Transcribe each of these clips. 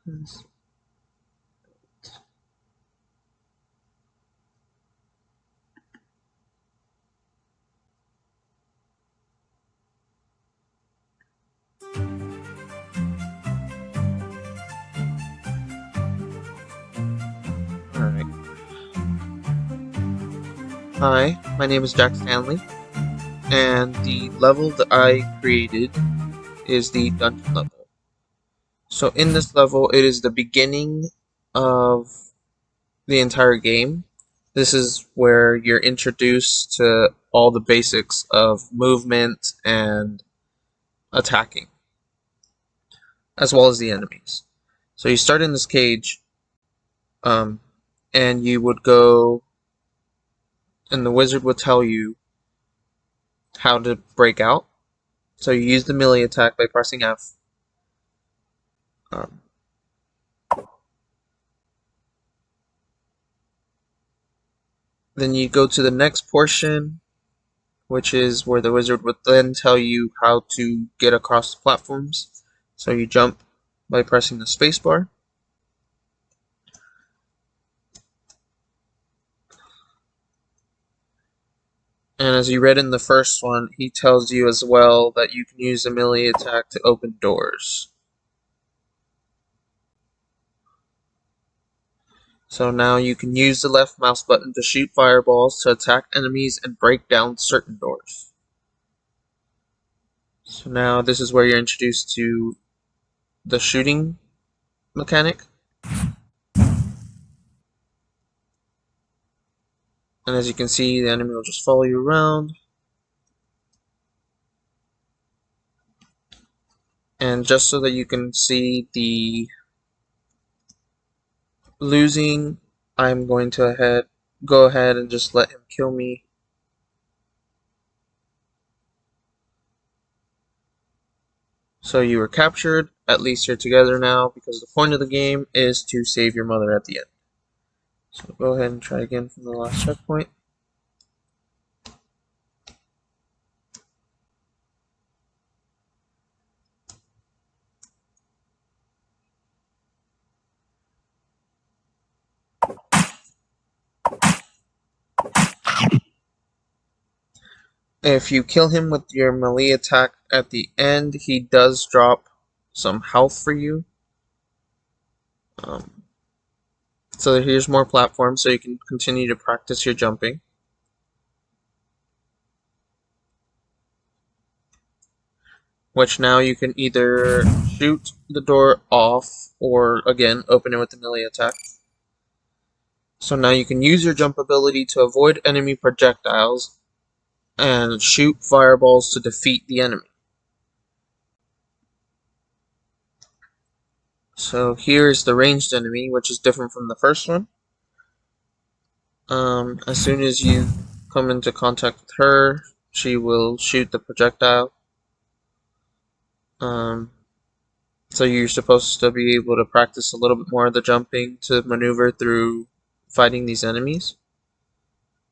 Alright. Hi, my name is Jack Stanley, and the level that I created is the dungeon level. So in this level, it is the beginning of the entire game. This is where you're introduced to all the basics of movement and attacking, as well as the enemies. So you start in this cage, and you would go, and the wizard would tell you how to break out. So you use the melee attack by pressing F. Um, then you go to the next portion, which is where the wizard would then tell you how to get across the platforms. So you jump by pressing the spacebar. And as you read in the first one, he tells you as well that you can use a melee attack to open doors. So now you can use the left mouse button to shoot fireballs to attack enemies and break down certain doors. So now this is where you're introduced to the shooting mechanic. And as you can see, the enemy will just follow you around. And just so that you can see the losing, I'm going to go ahead and just let him kill me. So you were captured, at least you're together now, because the point of the game is to save your mother at the end. So go ahead and try again from the last checkpoint. If you kill him with your melee attack at the end, he does drop some health for you. So here's more platforms so you can continue to practice your jumping. Which now you can either shoot the door off or, again, open it with the melee attack. So now you can use your jump ability to avoid enemy projectiles and shoot fireballs to defeat the enemy. So here's the ranged enemy, which is different from the first one. As soon as you come into contact with her, she will shoot the projectile. So you're supposed to be able to practice a little bit more of the jumping to maneuver through fighting these enemies.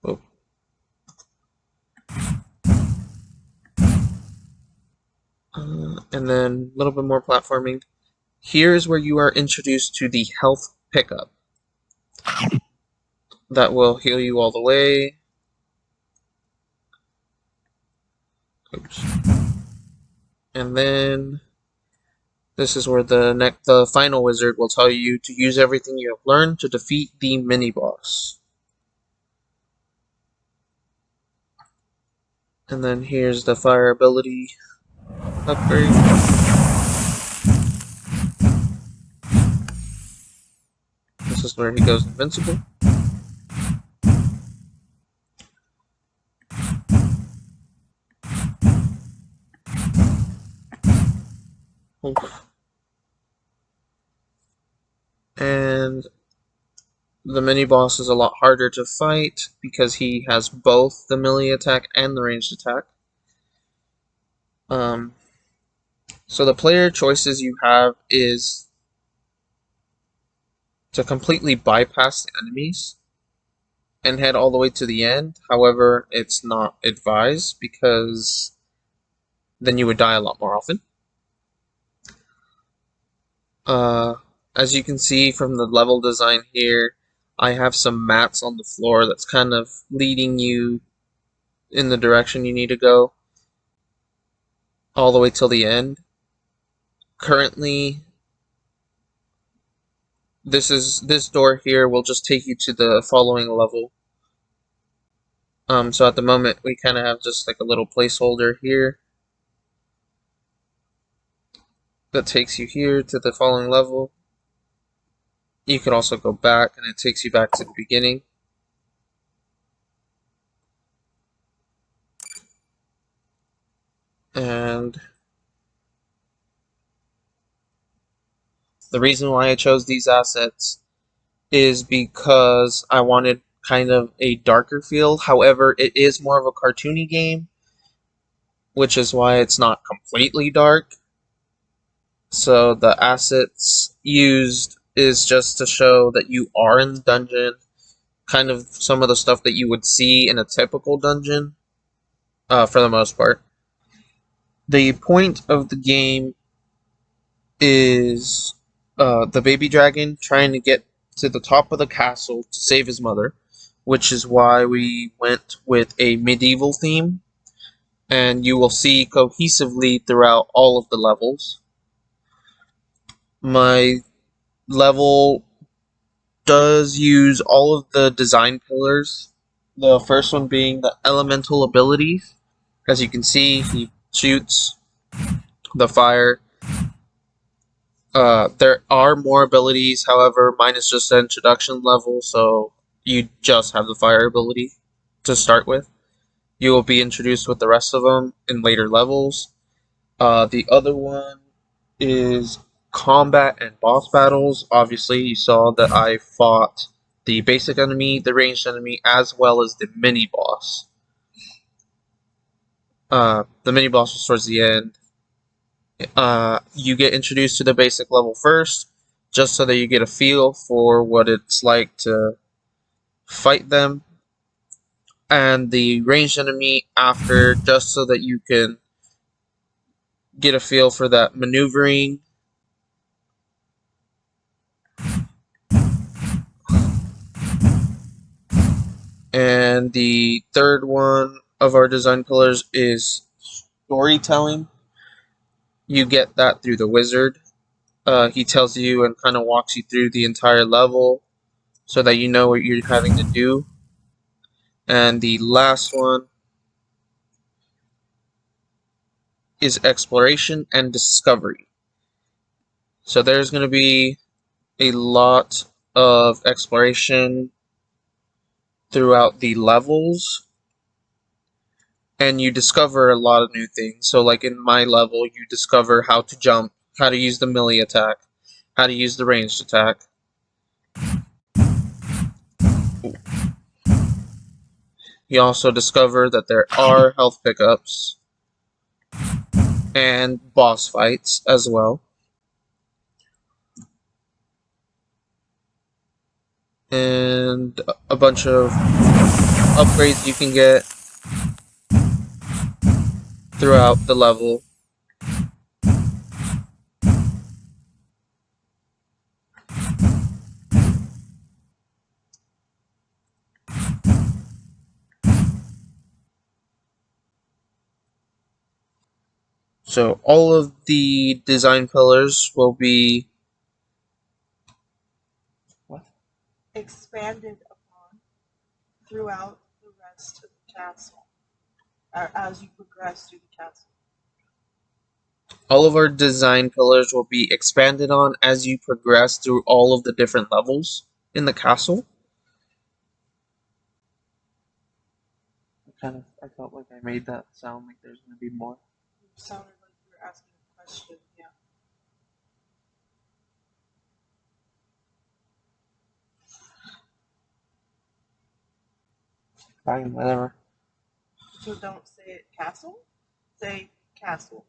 Oh. And then a little bit more platforming. Here's where you are introduced to the health pickup. That will heal you all the way. Oops. And then this is where the final wizard will tell you to use everything you have learned to defeat the mini-boss. And then here's the fire ability upgrade. This is where he goes invincible. Oof. And the mini-boss is a lot harder to fight because he has both the melee attack and the ranged attack. So the player choices you have is to completely bypass the enemies and head all the way to the end. However, it's not advised because then you would die a lot more often. As you can see from the level design here, I have some mats on the floor that's kind of leading you in the direction you need to go all the way till the end. Currently, this door here will just take you to the following level. So at the moment we kind of have just like a little placeholder here that takes you here to the following level. You could also go back and it takes you back to the beginning. And the reason why I chose these assets is because I wanted kind of a darker feel. However, it is more of a cartoony game, which is why it's not completely dark. So the assets used is just to show that you are in the dungeon, kind of some of the stuff that you would see in a typical dungeon, for the most part. The point of the game is the baby dragon trying to get to the top of the castle to save his mother, which is why we went with a medieval theme, and you will see cohesively throughout all of the levels. My level does use all of the design pillars. The first one being the elemental abilities. As you can see, he shoots the fire. There are more abilities, however, mine is just an introduction level, so you just have the fire ability to start with. You will be introduced with the rest of them in later levels. The other one is combat and boss battles. Obviously, you saw that I fought the basic enemy, the ranged enemy, as well as the mini boss. The mini boss was towards the end. You get introduced to the basic level first, just so that you get a feel for what it's like to fight them, and the ranged enemy after, just so that you can get a feel for that maneuvering. And the third one of our design pillars is storytelling. You get that through the wizard. He tells you and kind of walks you through the entire level so that you know what you're having to do. And the last one is exploration and discovery. So there's going to be a lot of exploration throughout the levels, and you discover a lot of new things. So like in my level, you discover how to jump, how to use the melee attack, how to use the ranged attack. You also discover that there are health pickups and boss fights as well. And a bunch of upgrades you can get throughout the level. So all of the design pillars will be expanded upon throughout the rest of the castle, or as you progress through the castle. all of our design pillars will be expanded on as you progress through all of the different levels in the castle. I felt like I made that sound like there's going to be more. You sounded like you were asking a question, yeah. Fine, whatever. So don't say it castle, say castle.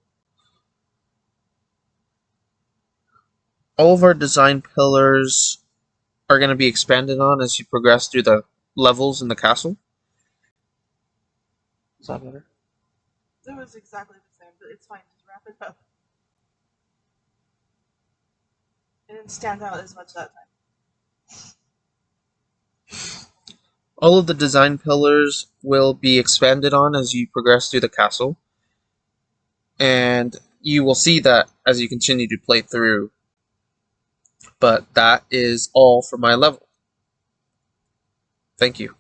All of our design pillars are going to be expanded on as you progress through the levels in the castle. Is that better? It was exactly the same, but it's fine. Just wrap it up. didn't stand out as much that time. All of the design pillars will be expanded on as you progress through the castle, and you will see that as you continue to play through. But that is all for my level. Thank you.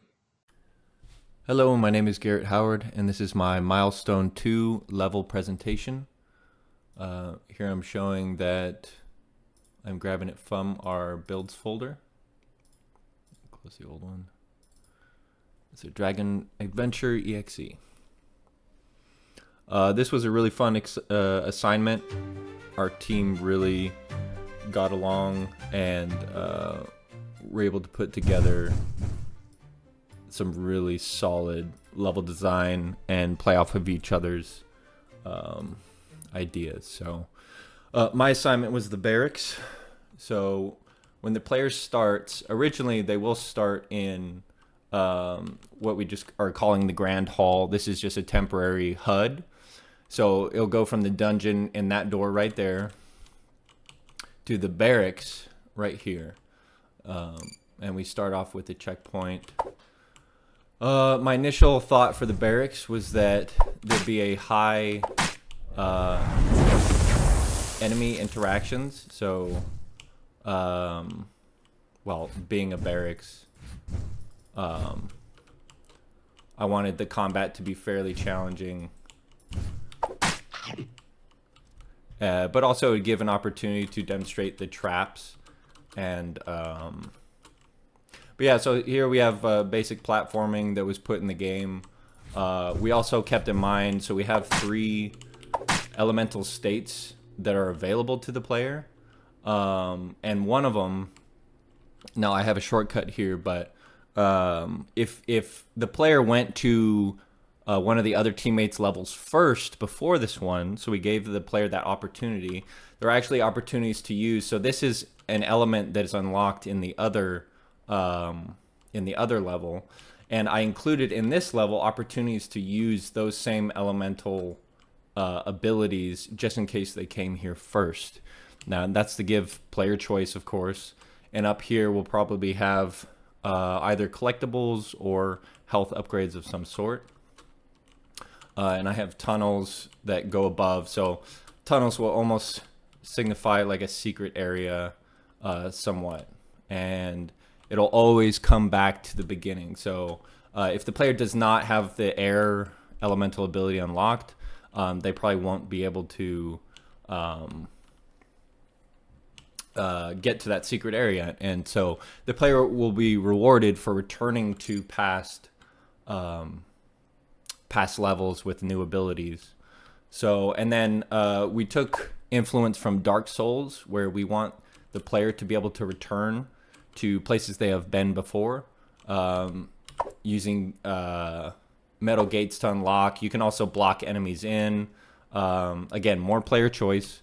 Hello, my name is Garrett Howard, and this is my Milestone 2 level presentation. Here I'm showing that I'm grabbing it from our builds folder. Close the old one. It's a Dragon Adventure EXE. This was a really fun assignment. Our team really got along and were able to put together some really solid level design and play off of each other's ideas. So my assignment was the barracks. So when the player starts, originally they will start in what we just are calling the Grand Hall. This is just a temporary HUD. So it'll go from the dungeon in that door right there to the barracks right here. And we start off with a checkpoint. My initial thought for the barracks was that there'd be a high enemy interactions. So, well, being a barracks, I wanted the combat to be fairly challenging, but also it would give an opportunity to demonstrate the traps and but yeah, so here we have basic platforming that was put in the game. We also kept in mind, so we have 3 elemental states that are available to the player. And one of them, now I have a shortcut here, but if the player went to one of the other teammates' levels first before this one, so we gave the player that opportunity, there are actually opportunities to use. So this is an element that is unlocked in the other level, and I included in this level opportunities to use those same elemental abilities just in case they came here first. Now that's to give player choice, of course, and up here we'll probably have either collectibles or health upgrades of some sort. And I have tunnels that go above, so tunnels will almost signify like a secret area somewhat, and it'll always come back to the beginning. So if the player does not have the air elemental ability unlocked, they probably won't be able to get to that secret area. And so the player will be rewarded for returning to past levels with new abilities. So, and then we took influence from Dark Souls, where we want the player to be able to return to places they have been before, using metal gates to unlock. You can also block enemies in. Again, more player choice,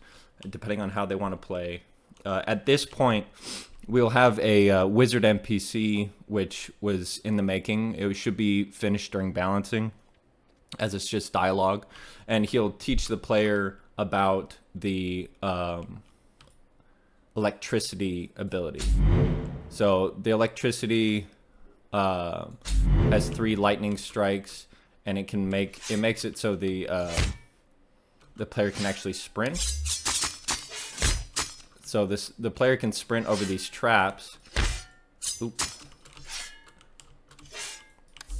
depending on how they want to play. At this point, we'll have a wizard NPC, which was in the making. It should be finished during balancing, as it's just dialogue. And he'll teach the player about the electricity ability. So the electricity has 3 lightning strikes, and it makes it so the player can actually sprint. So the player can sprint over these traps,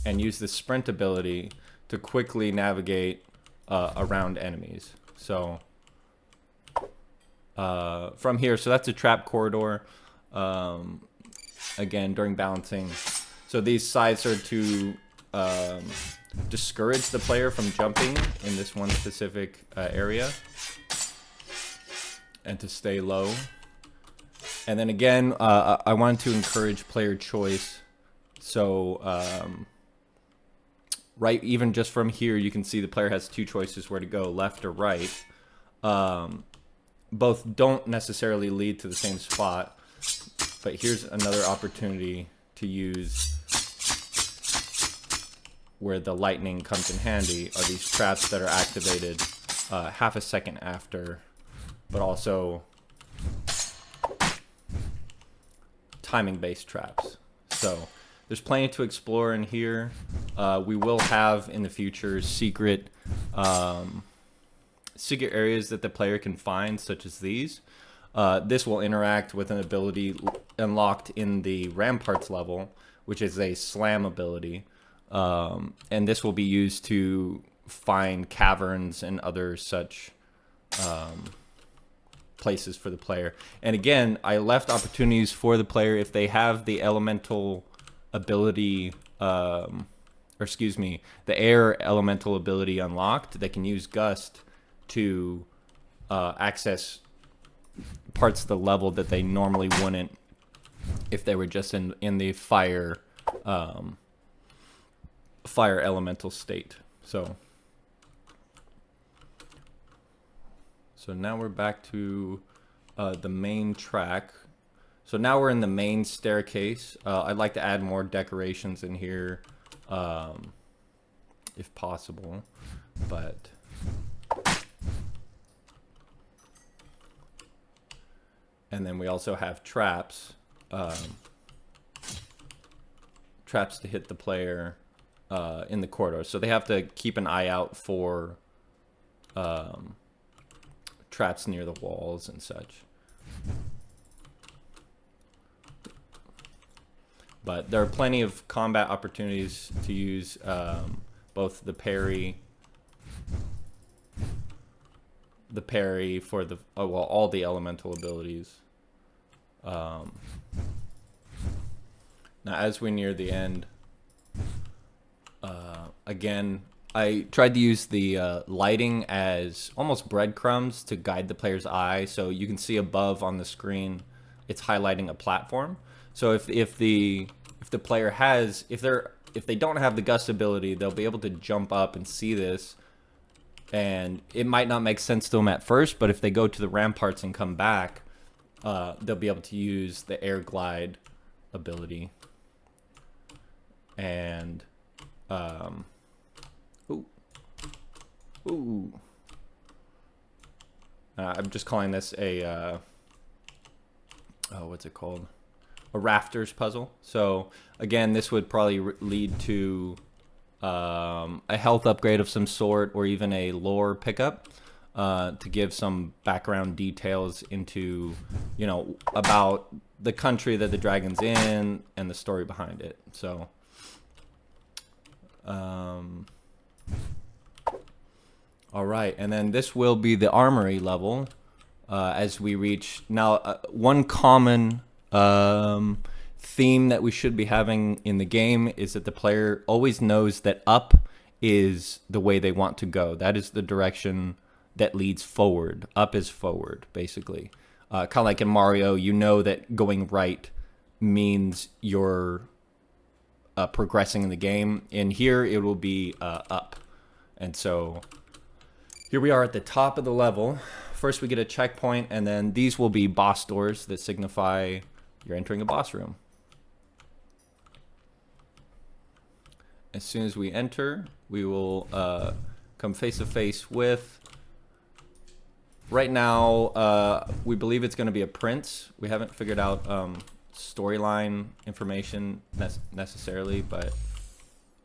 and use the sprint ability to quickly navigate around enemies. So from here, so that's a trap corridor. Again, during balancing. So these sides are to discourage the player from jumping in this one specific area, and to stay low. And then again, I wanted to encourage player choice. So right, even just from here, you can see the player has 2 choices where to go, left or right. Both don't necessarily lead to the same spot. But here's another opportunity to use where the lightning comes in handy, are these traps that are activated half a second after, but also timing-based traps. So there's plenty to explore in here. We will have in the future secret areas that the player can find, such as these. This will interact with an ability unlocked in the Ramparts level, which is a slam ability. And this will be used to find caverns and other such places for the player. And again, I left opportunities for the player if they have the elemental ability, or excuse me, the air elemental ability unlocked. They can use Gust to access parts of the level that they normally wouldn't if they were just in the fire elemental state. So now we're back to the main track. So now we're in the main staircase. I'd like to add more decorations in here, if possible, but and then we also have traps, traps to hit the player in the corridor. So they have to keep an eye out for traps near the walls and such. But there are plenty of combat opportunities to use both the parry for the all the elemental abilities. Now as we near the end, again, I tried to use the lighting as almost breadcrumbs to guide the player's eye. So you can see above on the screen, it's highlighting a platform. So if the player has, if they don't have the Gust ability, they'll be able to jump up and see this. And it might not make sense to them at first, but if they go to the ramparts and come back, they'll be able to use the air glide ability. And I'm just calling this a what's it called? A rafters puzzle. So again, this would probably lead to a health upgrade of some sort, or even a lore pickup to give some background details into, you know, about the country that the dragon's in and the story behind it. So all right, and then this will be the armory level as we reach now. One common theme that we should be having in the game is that the player always knows that up is the way they want to go. That is the direction that leads forward. Up is forward, basically. Kind of like in Mario, you know that going right means you're progressing in the game. In here, it will be up. And so here we are at the top of the level. First, we get a checkpoint, and then these will be boss doors that signify you're entering a boss room. As soon as we enter, we will come face to face with, right now, we believe it's going to be a prince. We haven't figured out storyline information necessarily, but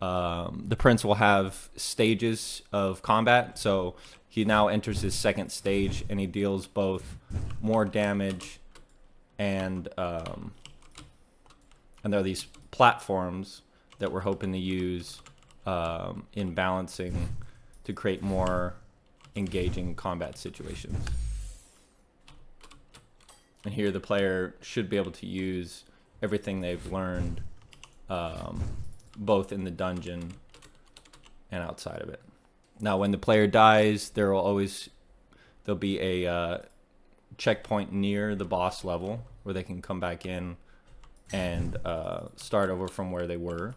the prince will have stages of combat. So he now enters his second stage, and he deals both more damage and there are these platforms that we're hoping to use in balancing to create more engaging combat situations. And here the player should be able to use everything they've learned both in the dungeon and outside of it. Now when the player dies, there'll be a checkpoint near the boss level where they can come back in and start over from where they were.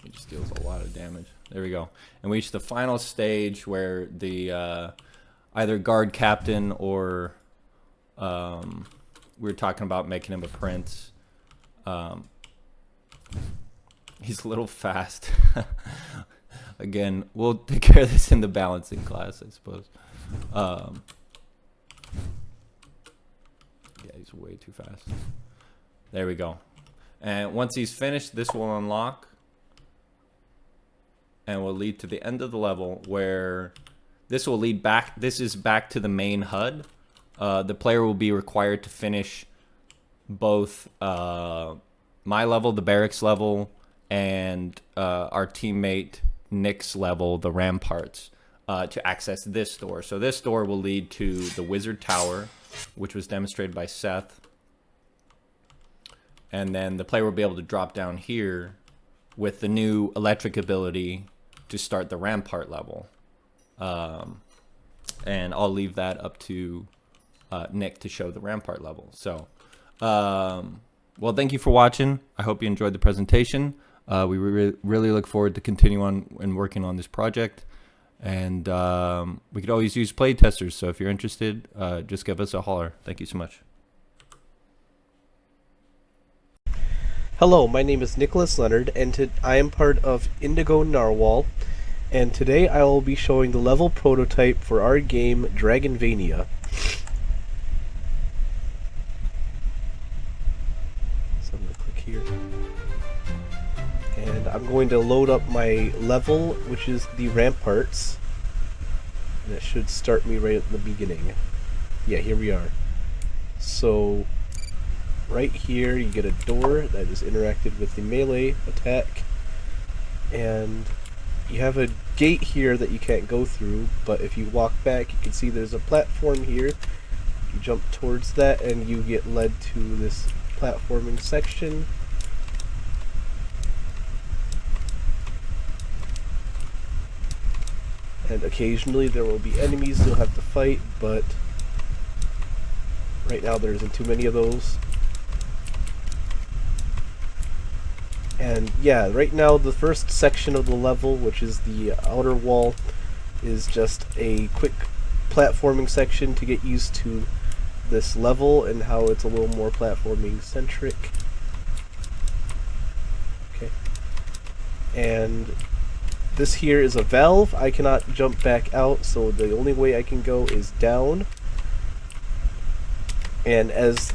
It just deals a lot of damage. There we go. And we reach the final stage where the either guard captain or we were talking about making him a prince. He's a little fast. Again, we'll take care of this in the balancing class, I suppose. Yeah, It's way too fast. There we go. And once he's finished, this will unlock and will lead to the end of the level, where this will lead back. This is back to the main HUD. The player will be required to finish both my level, the barracks level, and our teammate Nick's level, the ramparts, to access this door. So this door will lead to the wizard tower, which was demonstrated by Seth. And then the player will be able to drop down here with the new electric ability to start the rampart level. And I'll leave that up to Nick to show the rampart level. So, well, thank you for watching. I hope you enjoyed the presentation. We really look forward to continue on and working on this project. And we could always use play testers. So if you're interested, just give us a holler. Thank you so much. Hello, my name is Nicholas Leonard, and I am part of Indigo Narwhal, and today I will be showing the level prototype for our game, Dragonvania. So I'm going to click here. And I'm going to load up my level, which is the ramparts. And it should start me right at the beginning. Yeah, here we are. So right here you get a door that is interacted with the melee attack, and you have a gate here that you can't go through, but if you walk back you can see there's a platform here. You jump towards that and you get led to this platforming section. And occasionally there will be enemies you'll have to fight, but right now there isn't too many of those. And yeah, right now the first section of the level, which is the outer wall, is just a quick platforming section to get used to this level and how it's a little more platforming centric. Okay. And this here is a valve. I cannot jump back out, so the only way I can go is down. And as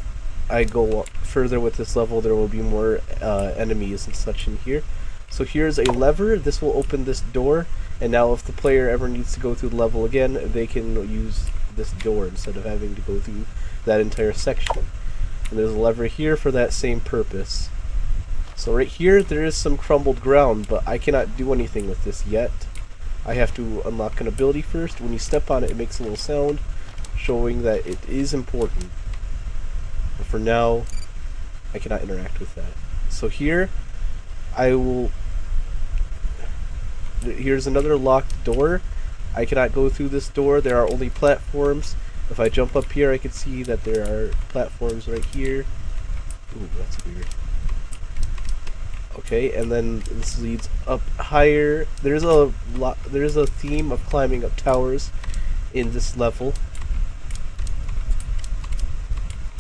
I go further with this level, there will be more enemies and such in here. So here's a lever. This will open this door, and now if the player ever needs to go through the level again, they can use this door instead of having to go through that entire section. And there's a lever here for that same purpose. So right here there is some crumbled ground, but I cannot do anything with this yet. I have to unlock an ability first. When you step on it, it makes a little sound showing that it is important. But for now, I cannot interact with that. So here, here's another locked door. I cannot go through this door. There are only platforms. If I jump up here, I can see that there are platforms right here. Ooh, that's weird. Okay, and then this leads up higher. There's a theme of climbing up towers in this level,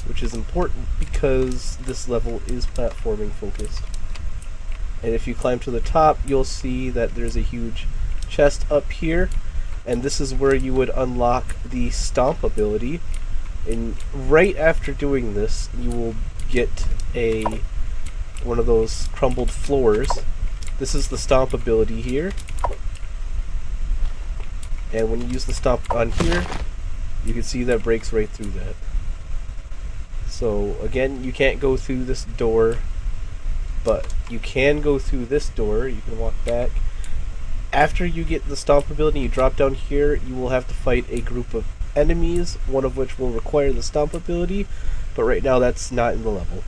which is important because this level is platforming focused. And if you climb to the top, you'll see that there's a huge chest up here, and this is where you would unlock the stomp ability. And right after doing this, you will get one of those crumbled floors. This is the stomp ability here, and when you use the stomp on here, you can see that breaks right through that. So again, you can't go through this door, but you can go through this door. You can walk back. After you get the stomp ability, you drop down here, you will have to fight a group of enemies, one of which will require the stomp ability, but right now that's not in the level.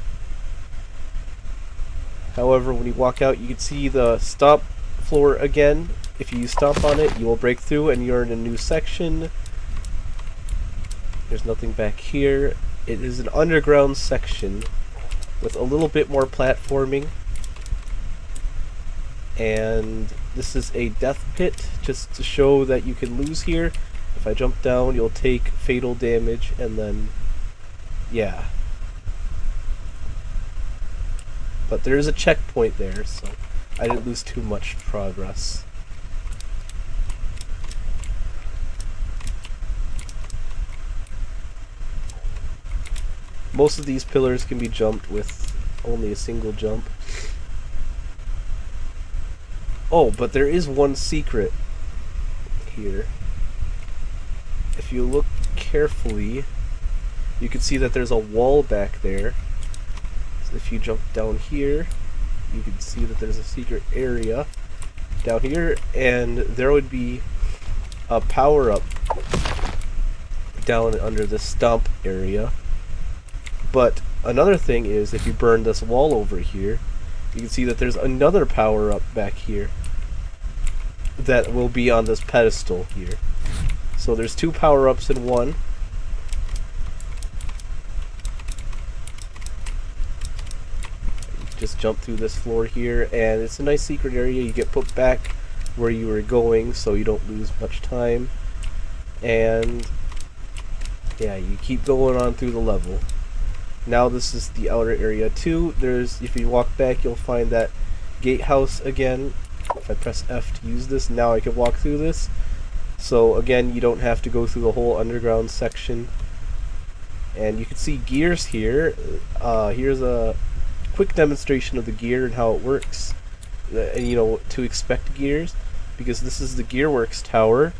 However, when you walk out, you can see the stomp floor again. If you stomp on it, you will break through and you're in a new section. There's nothing back here. It is an underground section with a little bit more platforming. And this is a death pit, just to show that you can lose here. If I jump down, you'll take fatal damage, and then, yeah. But there is a checkpoint there, so I didn't lose too much progress. Most of these pillars can be jumped with only a single jump. Oh, but there is one secret here. If you look carefully, you can see that there's a wall back there. So if you jump down here, you can see that there's a secret area down here, and there would be a power-up down under the stomp area. But another thing is, if you burn this wall over here, you can see that there's another power-up back here that will be on this pedestal here. So there's two power-ups in one. Just jump through this floor here, and it's a nice secret area. You get put back where you were going, so you don't lose much time. And yeah, you keep going on through the level. Now this is the outer area too. If you walk back, you'll find that gatehouse again. If I press F to use this, now I can walk through this. So again, you don't have to go through the whole underground section. And you can see gears here. Here's a quick demonstration of the gear and how it works. And you know, to expect gears, because this is the Gearworks tower.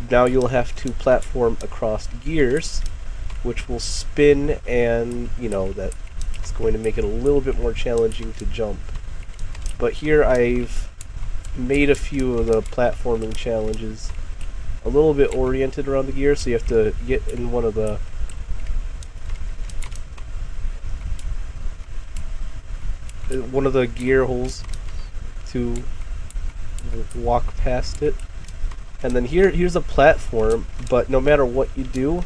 Now you'll have to platform across gears, which will spin, and you know that it's going to make it a little bit more challenging to jump. But here I've made a few of the platforming challenges a little bit oriented around the gear, so you have to get in one of the gear holes to walk past it. And then here's a platform, but no matter what you do,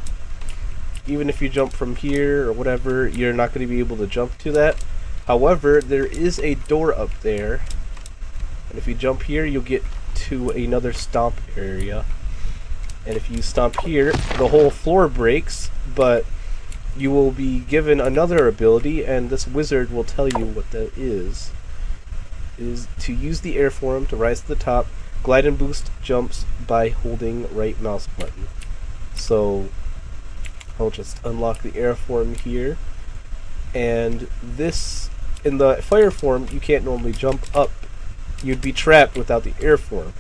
even if you jump from here or whatever, you're not going to be able to jump to that. However, there is a door up there, and if you jump here, you'll get to another stomp area. And if you stomp here, the whole floor breaks, but you will be given another ability, and this wizard will tell you what that is. It is to use the air form to rise to the top, glide and boost jumps by holding right mouse button. So I'll just unlock the air form here, and this, in the fire form, you can't normally jump up. You'd be trapped without the air form.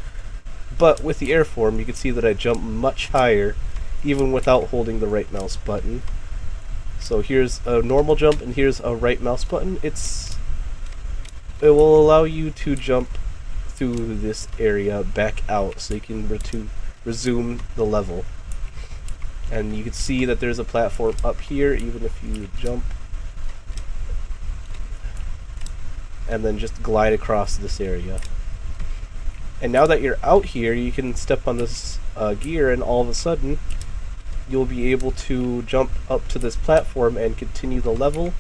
But with the air form, you can see that I jump much higher, even without holding the right mouse button. So here's a normal jump, and here's a right mouse button. It will allow you to jump through this area back out, so you can resume the level. And you can see that there's a platform up here, even if you jump. And then just glide across this area. And now that you're out here, you can step on this gear, and all of a sudden, you'll be able to jump up to this platform and continue the level.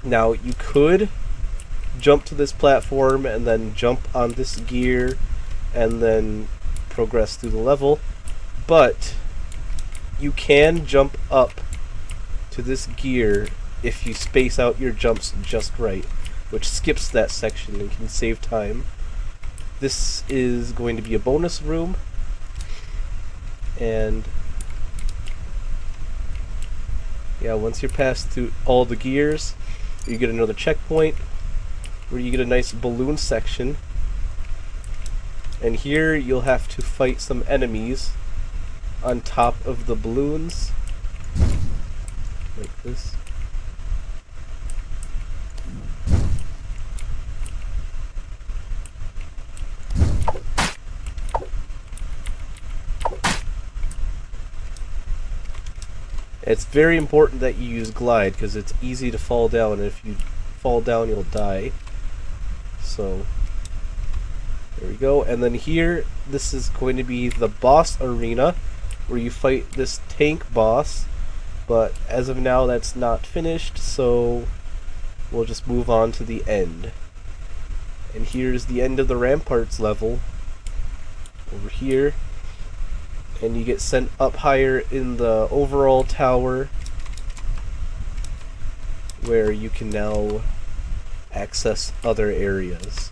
Now, you could jump to this platform and then jump on this gear and then progress through the level, but you can jump up to this gear if you space out your jumps just right, which skips that section and can save time. This is going to be a bonus room, and yeah, once you're past through all the gears, you get another checkpoint where you get a nice balloon section, and here you'll have to fight some enemies on top of the balloons like this. It's very important that you use glide, because it's easy to fall down, and if you fall down, you'll die. So, there we go. And then here, this is going to be the boss arena, where you fight this tank boss. But as of now, that's not finished, so we'll just move on to the end. And here's the end of the Ramparts level, over here. And you get sent up higher in the overall tower, where you can now access other areas.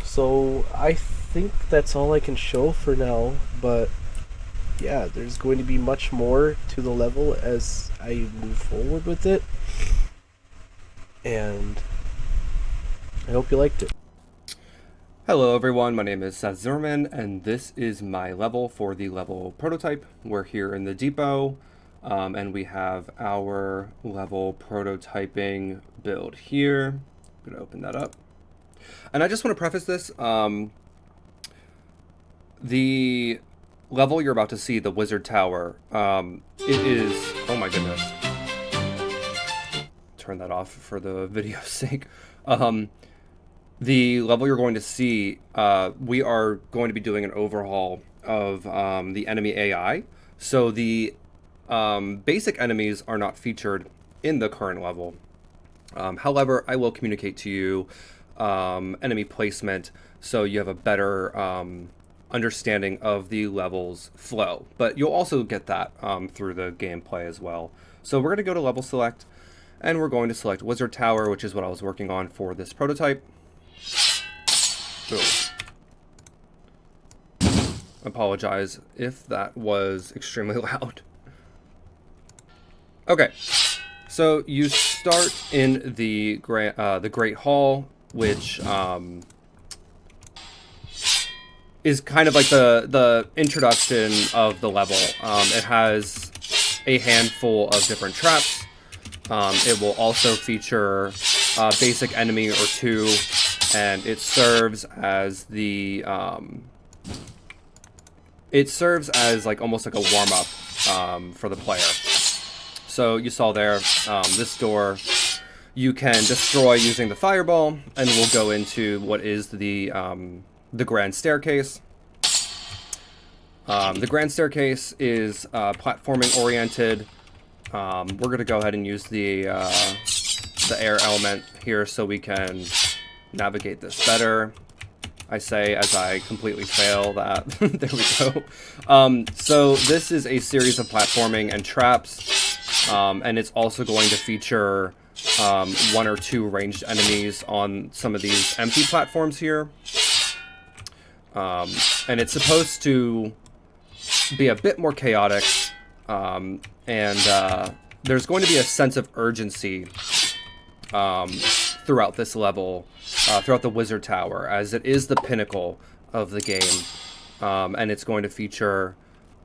So I think that's all I can show for now, but yeah, there's going to be much more to the level as I move forward with it. And I hope you liked it. Hello everyone, my name is Seth Zimmerman, and this is my level for the level prototype. We're here in the depot, and we have our level prototyping build here. I'm gonna open that up. And I just want to preface this, the level you're about to see, the Wizard Tower, it is, oh my goodness. Turn that off for the video's sake. The level you're going to see, we are going to be doing an overhaul of the enemy AI. So the basic enemies are not featured in the current level. However, I will communicate to you enemy placement so you have a better understanding of the level's flow. But you'll also get that through the gameplay as well. So we're going to go to level select, and we're going to select Wizard Tower, which is what I was working on for this prototype. Boom. Apologize if that was extremely loud. Okay, so you start in the Great Hall, which is kind of like the introduction of the level. It has a handful of different traps. It will also feature a basic enemy or two, and it serves as the like almost like a warm-up for the player. So you saw there, this door you can destroy using the fireball, and we'll go into what is the grand staircase. The grand staircase is platforming oriented. We're gonna go ahead and use the air element here so we can navigate this better. I say as I completely fail that. There we go. So this is a series of platforming and traps, and it's also going to feature 1 or 2 ranged enemies on some of these empty platforms here. And it's supposed to be a bit more chaotic, and there's going to be a sense of urgency throughout this level, throughout the Wizard Tower, as it is the pinnacle of the game, and it's going to feature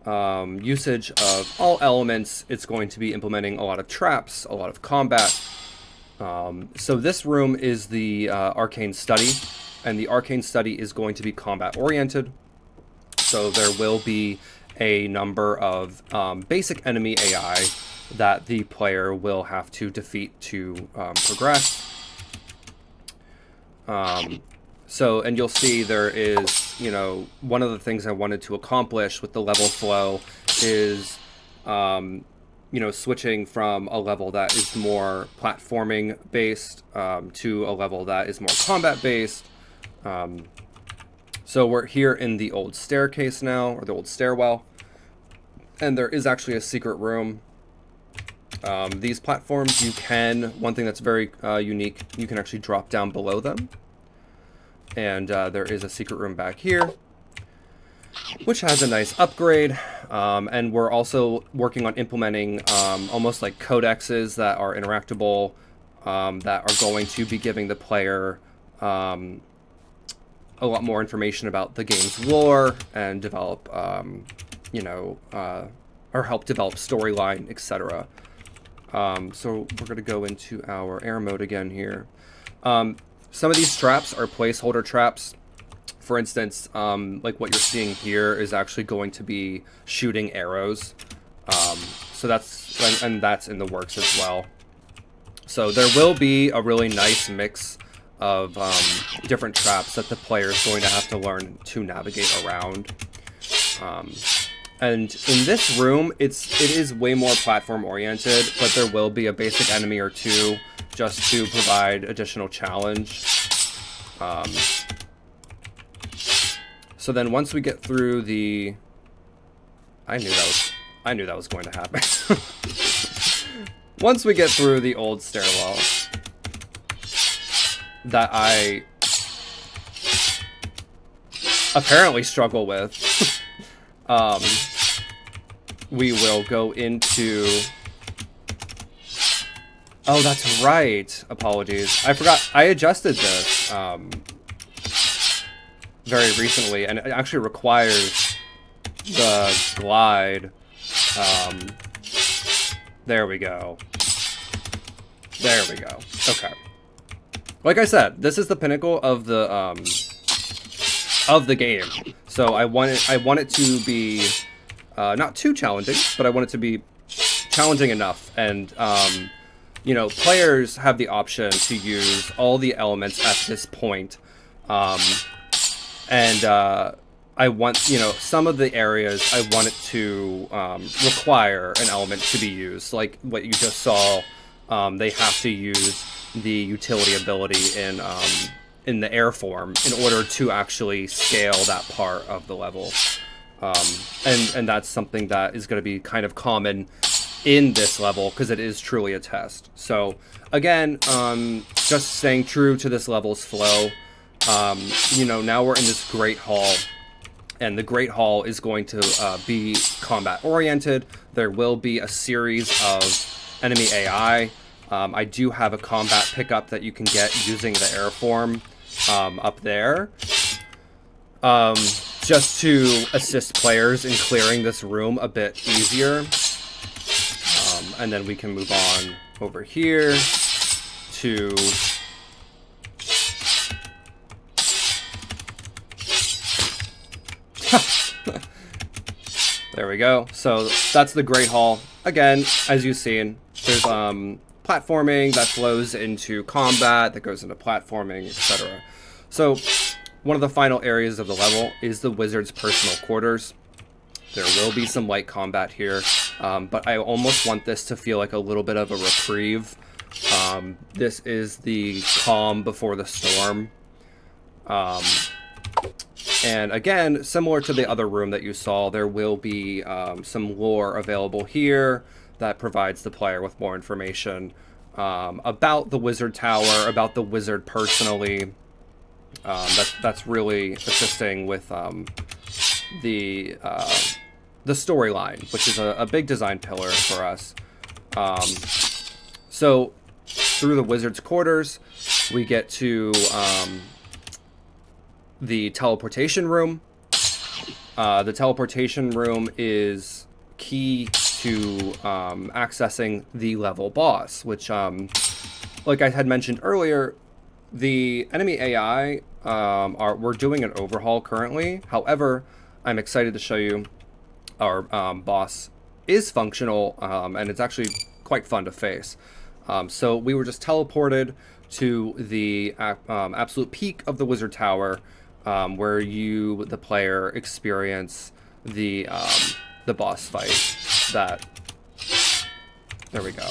usage of all elements. It's going to be implementing a lot of traps, a lot of combat. So this room is the Arcane Study, and the Arcane Study is going to be combat oriented. So there will be a number of basic enemy AI that the player will have to defeat to progress. And you'll see there is, you know, one of the things I wanted to accomplish with the level flow is, you know, switching from a level that is more platforming based to a level that is more combat based. So we're here in the old staircase now, or the old stairwell, and there is actually a secret room. These platforms, you can, one thing that's very unique, you can actually drop down below them. And there is a secret room back here, which has a nice upgrade. And we're also working on implementing almost like codexes that are interactable, that are going to be giving the player a lot more information about the game's lore and develop, you know, or help develop storyline, etc. So we're going to go into our air mode again here. Some of these traps are placeholder traps. For instance, like what you're seeing here is actually going to be shooting arrows. So that's, and that's in the works as well. So there will be a really nice mix of different traps that the player is going to have to learn to navigate around. And in this room, it is way more platform oriented, but there will be a basic enemy or two just to provide additional challenge. So then once we get through the, I knew that was going to happen. Once we get through the old stairwell that I apparently struggle with, we will go into... Oh, that's right. Apologies. I forgot. I adjusted this very recently, and it actually requires the glide. There we go. There we go. Okay. Like I said, this is the pinnacle of the game. So I want it to be not too challenging, but I want it to be challenging enough. And you know, players have the option to use all the elements at this point. I want, you know, some of the areas I want it to require an element to be used, like what you just saw. They have to use the utility ability in the air form in order to actually scale that part of the level. And that's something that is going to be kind of common in this level because it is truly a test. So again, just staying true to this level's flow. You know, now we're in this Great Hall. And the Great Hall is going to be combat oriented. There will be a series of enemy AI. I do have a combat pickup that you can get using the air form up there. Just to assist players in clearing this room a bit easier. And then we can move on over here to... There we go. So that's the Great Hall. Again, as you've seen, there's platforming that flows into combat, that goes into platforming, etc. So one of the final areas of the level is the wizard's personal quarters. There will be some light combat here, but I almost want this to feel like a little bit of a reprieve. This is the calm before the storm. And again, similar to the other room that you saw, there will be some lore available here that provides the player with more information about the wizard tower, about the wizard personally. That's really assisting with the storyline, which is a big design pillar for us. So through the wizard's quarters, we get to the teleportation room. The teleportation room is key to accessing the level boss, which, like I had mentioned earlier, the enemy AI, we're doing an overhaul currently. However, I'm excited to show you our boss is functional, and it's actually quite fun to face. So we were just teleported to the absolute peak of the wizard tower, where you, the player, experience the boss fight. There we go.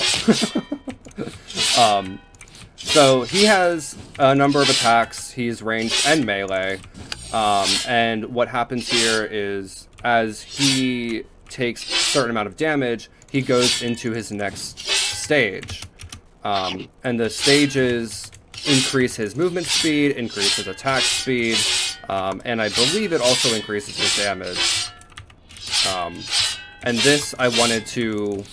So he has a number of attacks. He's ranged and melee. And what happens here is, as he takes a certain amount of damage, he goes into his next stage. And the stages increase his movement speed, increase his attack speed, and I believe it also increases his damage. And this, I wanted the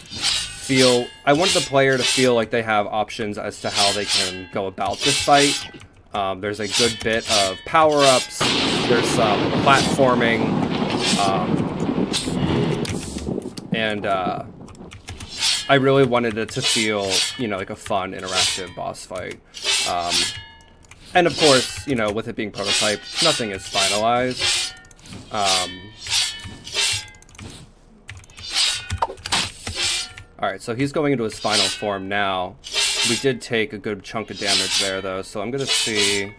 player to feel like they have options as to how they can go about this fight. There's a good bit of power-ups, there's some platforming, and I really wanted it to feel, you know, like a fun, interactive boss fight. And of course, you know, with it being prototype, nothing is finalized. Alright, so he's going into his final form now. We did take a good chunk of damage there, though, so I'm going to see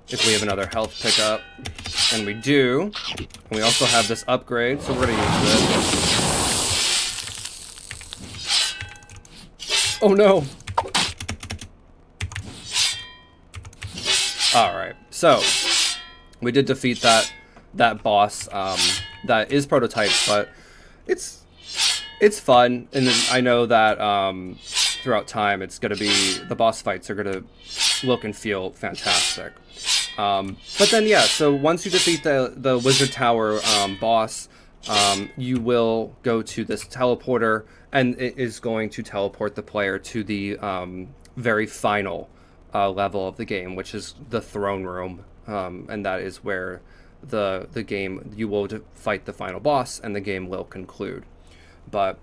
if we have another health pickup. And we do. And we also have this upgrade, so we're going to use this. Oh no! Alright, so we did defeat that boss that is prototype, but it's fun, and I know that throughout time it's going to be, the boss fights are going to look and feel fantastic. But then, yeah, so once you defeat the Wizard Tower boss, you will go to this teleporter, and it is going to teleport the player to the very final level of the game, which is the throne room, and that is where the game, you will fight the final boss, and the game will conclude. But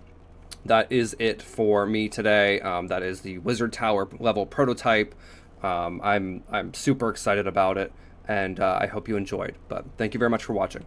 that is it for me today. That is the Wizard Tower level prototype. I'm super excited about it, and I hope you enjoyed. But thank you very much for watching.